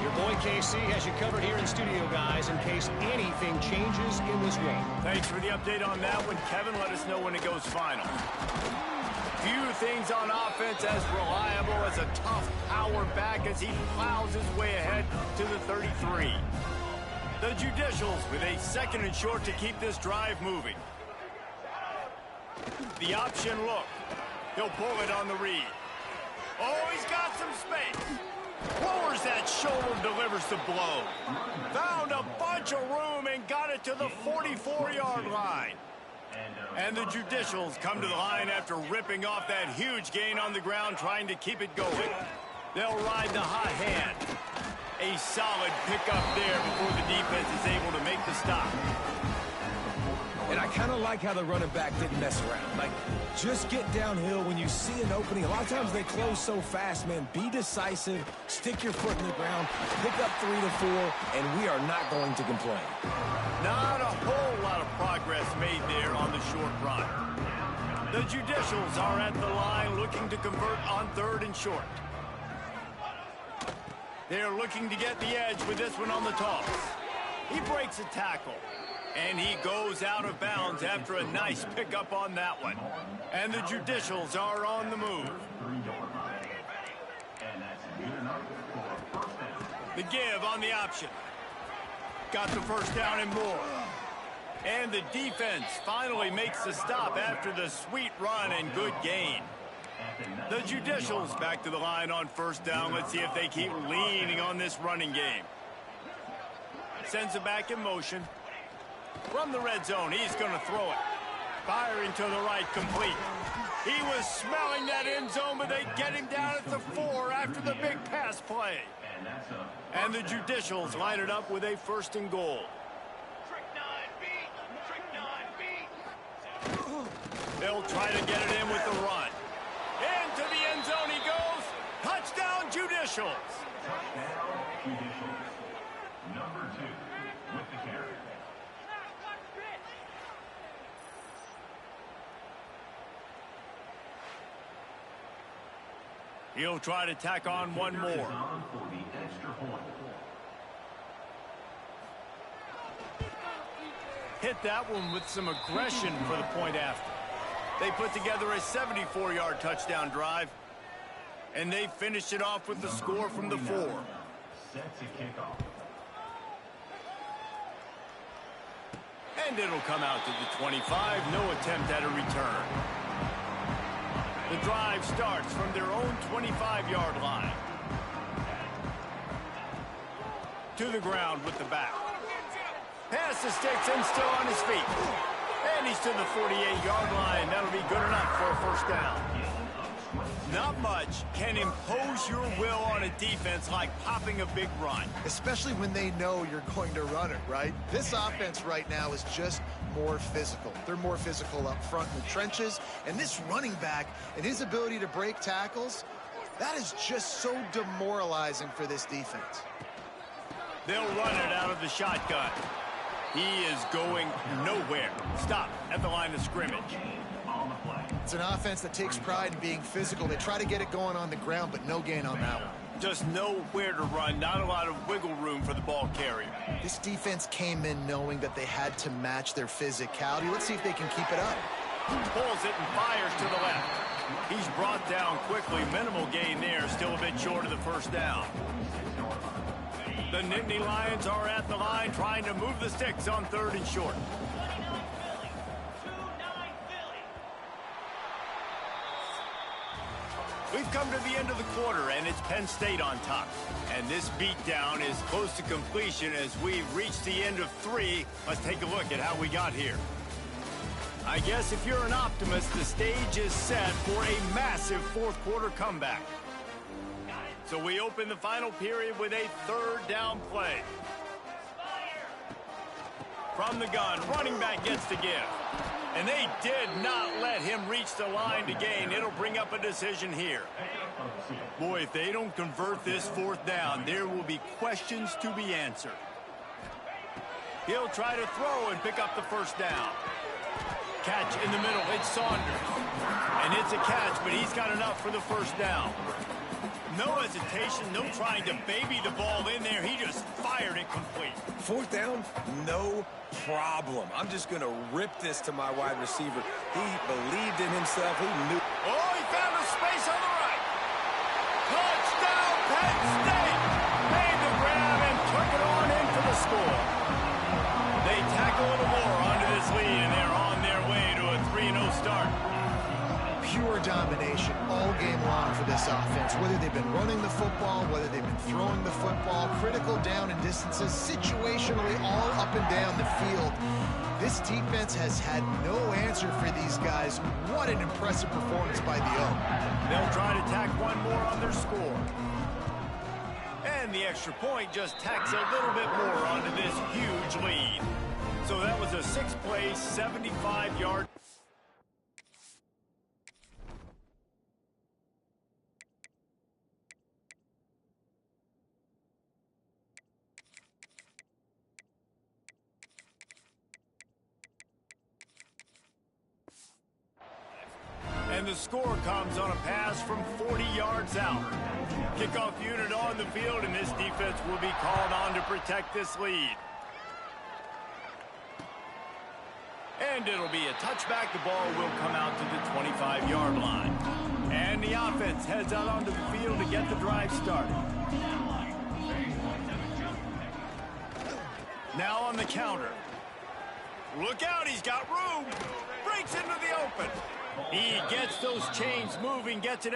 Speaker 4: Your boy KC has you covered here in studio, guys, in case anything changes in this game.
Speaker 1: Thanks for the update on that one, Kevin. Let us know when it goes final. Few things on offense as reliable as a tough power back as he plows his way ahead to the 33. The Judicials with a second and short to keep this drive moving. The option look. He'll pull it on the read. Oh, he's got some space. Lowers that shoulder, delivers the blow. Found a bunch of room and got it to the 44-yard line. And the Judicials come to the line after ripping off that huge gain on the ground, trying to keep it going. They'll ride the hot hand. A solid pickup there before the defense is able to make the stop.
Speaker 2: And I kind of like how the running back didn't mess around. Like, just get downhill when you see an opening. A lot of times they close so fast, man. Be decisive, stick your foot in the ground, pick up 3 to 4, and we are not going to complain.
Speaker 1: Not a whole lot of progress made there on the short run. The Judicials are at the line looking to convert on third and short. They're looking to get the edge with this one on the toss. He breaks a tackle. And he goes out of bounds after a nice pickup on that one. And the Judicials are on the move. The give on the option. Got the first down and more. And the defense finally makes the stop after the sweet run and good gain. The Judicials back to the line on first down. Let's see if they keep leaning on this running game. Sends it back in motion. From the red zone, he's going to throw it. Firing to the right, complete. He was smelling that end zone, but they get him down at the 4 after the big pass play. And the Judicials line it up with a 1st and goal. They'll try to get it in with the run. Into the end zone he goes. Touchdown, Judicials.
Speaker 6: Touchdown, Judicials. Number 2 with the carry.
Speaker 1: He'll try to tack on one more.
Speaker 6: On for the extra point.
Speaker 1: Hit that one with some aggression for the point after. They put together a 74-yard touchdown drive, and they finished it off with the score from the 4.
Speaker 6: Set to kick off.
Speaker 1: And it'll come out to the 25. No attempt at a return. The drive starts from their own 25-yard line. To the ground with the back. Pass the sticks and still on his feet. And he's to the 48-yard line. That'll be good enough for a 1st down. Not much can impose your will on a defense like popping a big run.
Speaker 3: Especially when they know you're going to run it, right? This offense right now is just more physical. They're more physical up front in the trenches. And this running back and his ability to break tackles, that is just so demoralizing for this defense.
Speaker 1: They'll run it out of the shotgun. He is going nowhere. Stop at the line of scrimmage.
Speaker 3: It's an offense that takes pride in being physical. They try to get it going on the ground, but no gain on that one.
Speaker 1: Just nowhere to run. Not a lot of wiggle room for the ball carrier.
Speaker 3: This defense came in knowing that they had to match their physicality. Let's see if they can keep it up.
Speaker 1: Pulls it and fires to the left. He's brought down quickly. Minimal gain there. Still a bit short of the 1st down. The Nittany Lions are at the line trying to move the sticks on 3rd and short. We've come to the end of the quarter, and it's Penn State on top. And this beatdown is close to completion as we reach the end of 3. Let's take a look at how we got here. I guess if you're an optimist, the stage is set for a massive 4th quarter comeback. So we open the final period with a 3rd down play. From the gun, running back gets the give. And they did not let him reach the line to gain. It'll bring up a decision here. Boy, if they don't convert this 4th down, there will be questions to be answered. He'll try to throw and pick up the 1st down. Catch in the middle, it's Saunders. And it's a catch, but he's got enough for the 1st down. No hesitation, no trying to baby the ball in there. He just fired it complete.
Speaker 2: 4th down, no problem. I'm just going to rip this to my wide receiver. He believed in himself. He knew.
Speaker 1: Oh, he found a space on the right. Touchdown, Penn State. Made the grab and took it on in for the score. They tack a little more onto this lead, and they're on their way to a 3-0 start.
Speaker 3: Pure domination all game long for this offense. Whether they've been running the football, whether they've been throwing the football, critical down and distances, situationally all up and down the field. This defense has had no answer for these guys. What an impressive performance by the Oak.
Speaker 1: They'll try to tack one more on their score. And the extra point just tacks a little bit more onto this huge lead. So that was a 6-play, 75-yard. And the score comes on a pass from 40 yards out. Kickoff unit on the field, and this defense will be called on to protect this lead. And it'll be a touchback. The ball will come out to the 25-yard line. And the offense heads out onto the field to get the drive started. Now on the counter. Look out, he's got room. Breaks into the open. He gets those chains moving, gets it.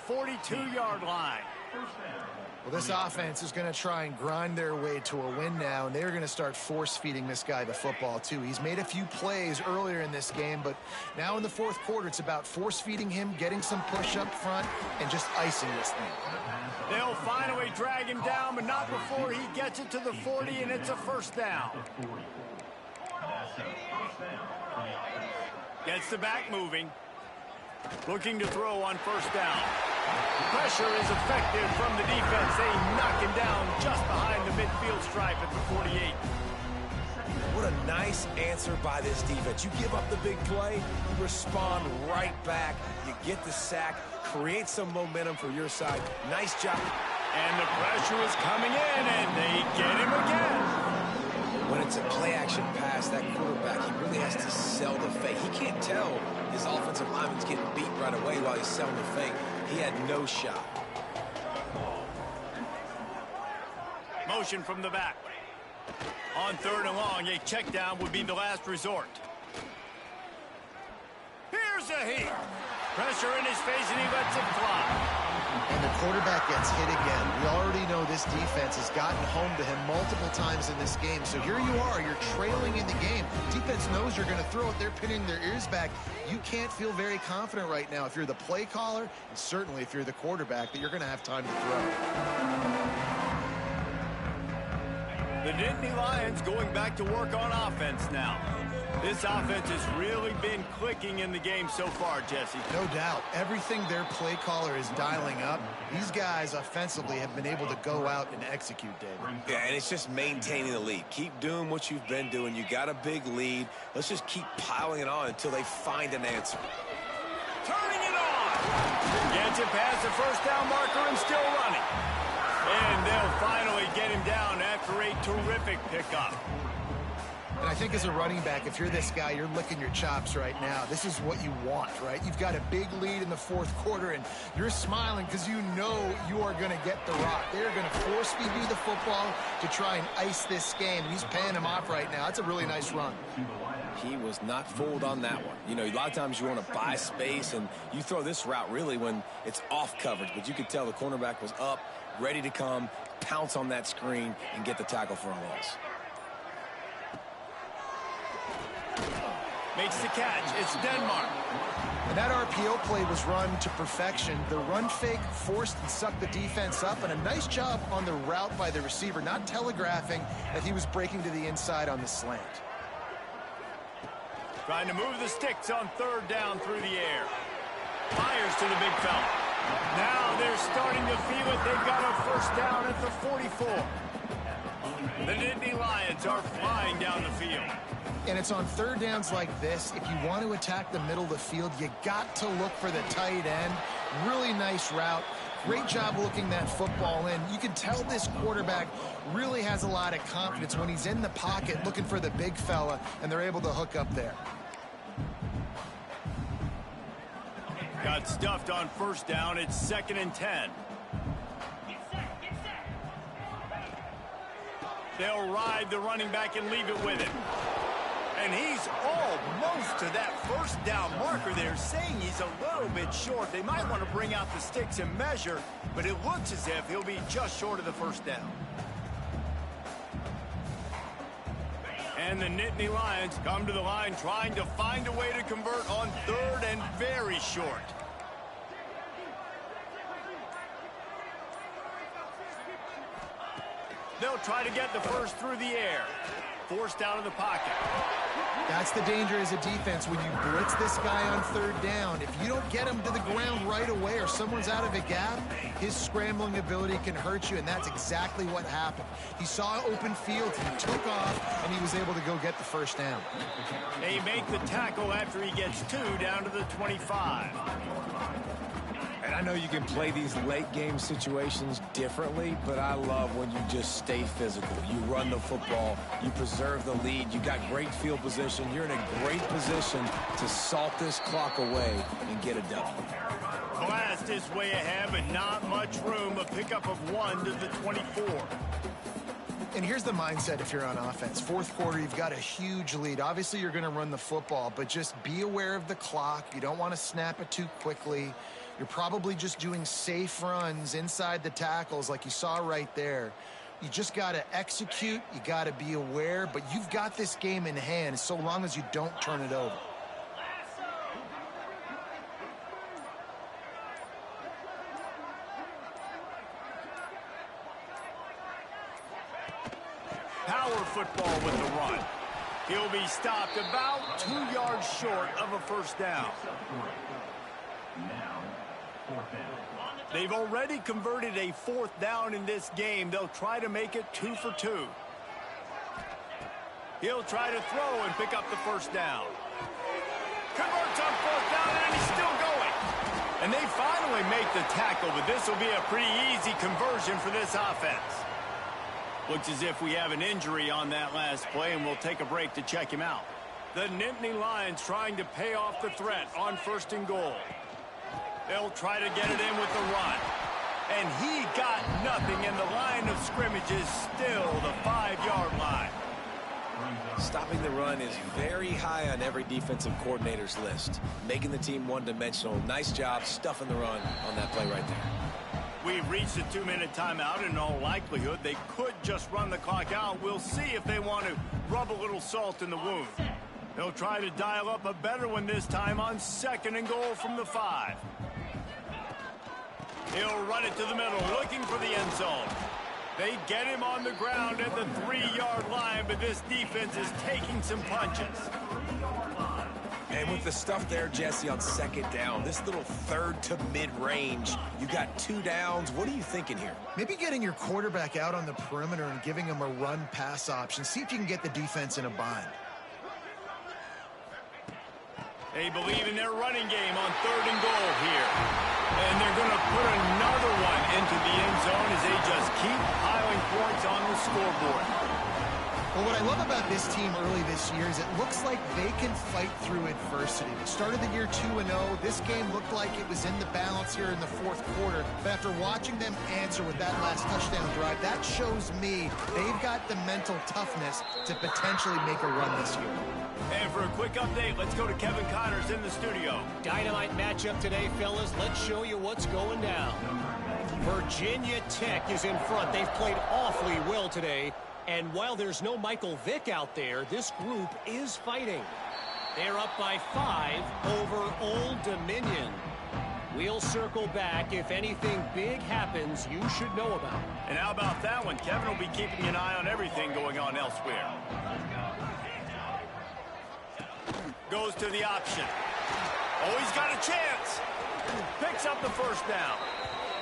Speaker 1: .42-yard line.
Speaker 3: Well, this offense is going to try and grind their way to a win now, and they're going to start force-feeding this guy the football, too. He's made a few plays earlier in this game, but now in the fourth quarter, it's about force-feeding him, getting some push up front, and just icing this thing.
Speaker 1: They'll finally drag him down, but not before he gets it to the 40, and it's a first down. Gets the back moving. Looking to throw on first down. Pressure is effective from the defense. They knock him down just behind the midfield stripe at the 48.
Speaker 2: What a nice answer by this defense. You give up the big play, you respond right back, you get the sack, create some momentum for your side. Nice job.
Speaker 1: And the pressure is coming in, and they get him again.
Speaker 2: When it's a play-action pass, that quarterback, he really has to sell the fake. He can't tell his offensive lineman's getting beat right away while he's selling the fake. He had no shot.
Speaker 1: Motion from the back. On third and long, a check down would be the last resort. Here's a heat. Pressure in his face, and he lets it fly.
Speaker 3: And the quarterback gets hit again. We already know this defense has gotten home to him multiple times in this game. So here you are, you're trailing in the game. Defense knows you're going to throw it. They're pinning their ears back. You can't feel very confident right now if you're the play caller, and certainly if you're the quarterback, that you're going to have time to throw.
Speaker 1: The Nittany Lions going back to work on offense now. This offense has really been clicking in the game so far, Jesse.
Speaker 3: No doubt. Everything their play caller is dialing up, these guys offensively have been able to go out and execute, David.
Speaker 2: Yeah, and it's just maintaining the lead. Keep doing what you've been doing. You got a big lead. Let's just keep piling it on until they find an answer.
Speaker 1: Turning it on. Gets it past the first down marker and still running. And they'll finally get him down after a terrific pickup.
Speaker 3: And I think as a running back, if you're this guy, you're licking your chops right now. This is what you want, right? You've got a big lead in the fourth quarter, and you're smiling because you know you are going to get the rock. They're going to force feed you the football to try and ice this game. He's paying him off right now. That's a really nice run.
Speaker 2: He was not fooled on that one. You know, a lot of times you want to buy space, and you throw this route really when it's off coverage. But you could tell the cornerback was up, ready to come, pounce on that screen, and get the tackle for a loss.
Speaker 1: Makes the catch. It's Denmark.
Speaker 3: And that RPO play was run to perfection. The run fake forced and sucked the defense up, and a nice job on the route by the receiver, not telegraphing that he was breaking to the inside on the slant.
Speaker 1: Trying to move the sticks on third down through the air. Fires to the big fella. Now they're starting to feel it. They've got a first down at the 44. The Nittany Lions are flying down the field.
Speaker 3: And it's on third downs like this. If you want to attack the middle of the field, you got to look for the tight end. Really nice route. Great job looking that football in. You can tell this quarterback really has a lot of confidence when he's in the pocket looking for the big fella, and they're able to hook up there.
Speaker 1: Got stuffed on first down. It's 2nd and 10. They'll ride the running back and leave it with him. And he's almost to that first down marker there, saying he's a little bit short. They might want to bring out the sticks and measure, but it looks as if he'll be just short of the first down. And the Nittany Lions come to the line trying to find a way to convert on third and very short. They'll try to get the first through the air. Forced out of the pocket.
Speaker 3: That's the danger as a defense when you blitz this guy on third down. If you don't get him to the ground right away or someone's out of a gap, his scrambling ability can hurt you, and that's exactly what happened. He saw open field, he took off, and he was able to go get the first down.
Speaker 1: They make the tackle after he gets 2 down to the 25.
Speaker 3: And I know
Speaker 2: know you can play these late-game situations differently, but I love when you just stay physical. You run the football, you preserve the lead, you got great field position. You're in a great position to salt this clock away and get a W.
Speaker 1: Blast is way ahead, but not much room. A pickup of 1 to the 24.
Speaker 3: And here's the mindset if you're on offense. Fourth quarter, you've got a huge lead. Obviously, you're going to run the football, but just be aware of the clock. You don't want to snap it too quickly. You're probably just doing safe runs inside the tackles like you saw right there. You just got to execute. You got to be aware, but you've got this game in hand so long as you don't turn it over.
Speaker 1: Power football with the run. He'll be stopped about 2 yards short of a first down.
Speaker 6: Now, fourth down.
Speaker 1: They've already converted a fourth down in this game. They'll try to make it 2 for 2. He'll try to throw and pick up the first down. Converts on fourth down, and he's still going. And they finally make the tackle, but this will be a pretty easy conversion for this offense. Looks as if we have an injury on that last play, and we'll take a break to check him out. The Nittany Lions trying to pay off the threat on 1st and goal. They'll try to get it in with the run. And he got nothing, and the line of scrimmage is still the 5-yard line.
Speaker 2: Stopping the run is very high on every defensive coordinator's list. Making the team one-dimensional. Nice job stuffing the run on that play right there.
Speaker 1: We've reached a 2-minute timeout, and in all likelihood, they could just run the clock out. We'll see if they want to rub a little salt in the wound. They'll try to dial up a better one this time on 2nd and goal from the 5. He'll run it to the middle, looking for the end zone. They get him on the ground at the 3-yard line, but this defense is taking some punches.
Speaker 2: And with the stuff there, Jesse, on 2nd down, this little 3rd to mid-range, you got 2 downs. What are you thinking here?
Speaker 3: Maybe getting your quarterback out on the perimeter and giving him a run-pass option. See if you can get the defense in a bind.
Speaker 1: They believe in their running game on 3rd and goal here. And they're going to put another one into the end zone as they just keep piling points on the scoreboard.
Speaker 3: Well, what I love about this team early this year is it looks like they can fight through adversity. They started the year 2-0. This game looked like it was in the balance here in the 4th quarter. But after watching them answer with that last touchdown drive, that shows me they've got the mental toughness to potentially make a run this year.
Speaker 1: And for a quick update, let's go to Kevin Connors in the studio.
Speaker 4: Dynamite matchup today, fellas. Let's show you what's going down. Virginia Tech is in front. They've played awfully well today. And while there's no Michael Vick out there, this group is fighting. They're up by 5 over Old Dominion. We'll circle back. If anything big happens, you should know about it.
Speaker 1: And how about that one? Kevin will be keeping an eye on everything going on elsewhere. Goes to the option. Oh, he's got a chance. Picks up the first down.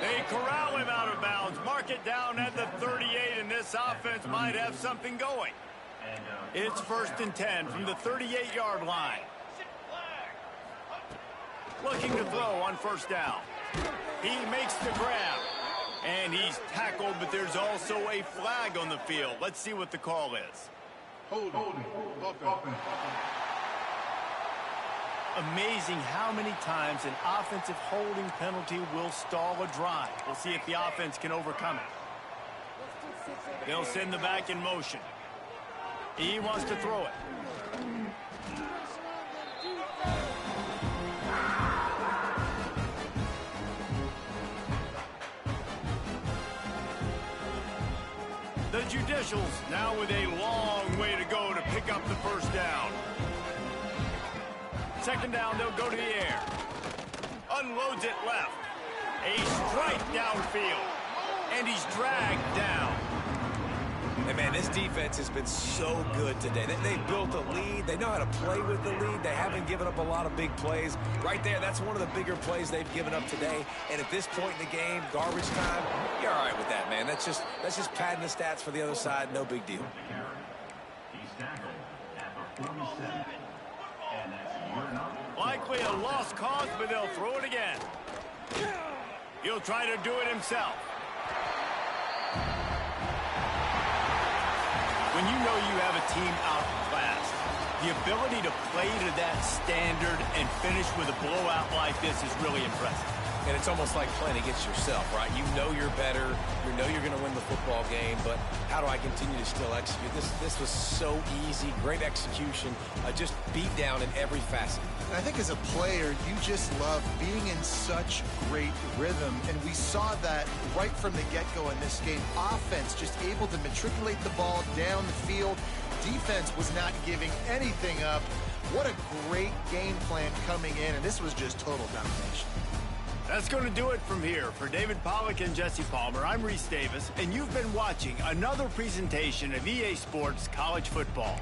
Speaker 1: They corral him out of bounds. Mark it down at the 38, and this offense might have something going. It's 1st and 10 from the 38-yard line. Looking to throw on 1st down. He makes the grab. And he's tackled, but there's also a flag on the field. Let's see what the call is.
Speaker 6: Holding.
Speaker 1: Amazing how many times an offensive holding penalty will stall a drive. We'll see if the offense can overcome it. They'll send the back in motion. He wants to throw it. The Judicials now with a long way to go to pick up the first down. 2nd down, they'll go to the air. Unloads it left. A strike downfield. And he's dragged down.
Speaker 2: And, man, this defense has been so good today. They built a lead. They know how to play with the lead. They haven't given up a lot of big plays. Right there, that's one of the bigger plays they've given up today. And at this point in the game, garbage time, you're all right with that, man. That's just padding the stats for the other side. No big deal.
Speaker 6: He's tackled at the 47. And that's your number.
Speaker 1: Likely a lost cause, but they'll throw it again. He'll try to do it himself. When you know you have a team outclassed, the ability to play to that standard and finish with a blowout like this is really impressive.
Speaker 2: And it's almost like playing against yourself, right? You know you're better. You know you're going to win the football game, but how do I continue to still execute? This was so easy. Great execution. Just beat down in every facet.
Speaker 3: And I think as a player, you just love being in such great rhythm. And we saw that right from the get-go in this game. Offense just able to matriculate the ball down the field. Defense was not giving anything up. What a great game plan coming in, and this was just total domination.
Speaker 1: That's going to do it from here. For David Pollack and Jesse Palmer, I'm Reese Davis, and you've been watching another presentation of EA Sports College Football.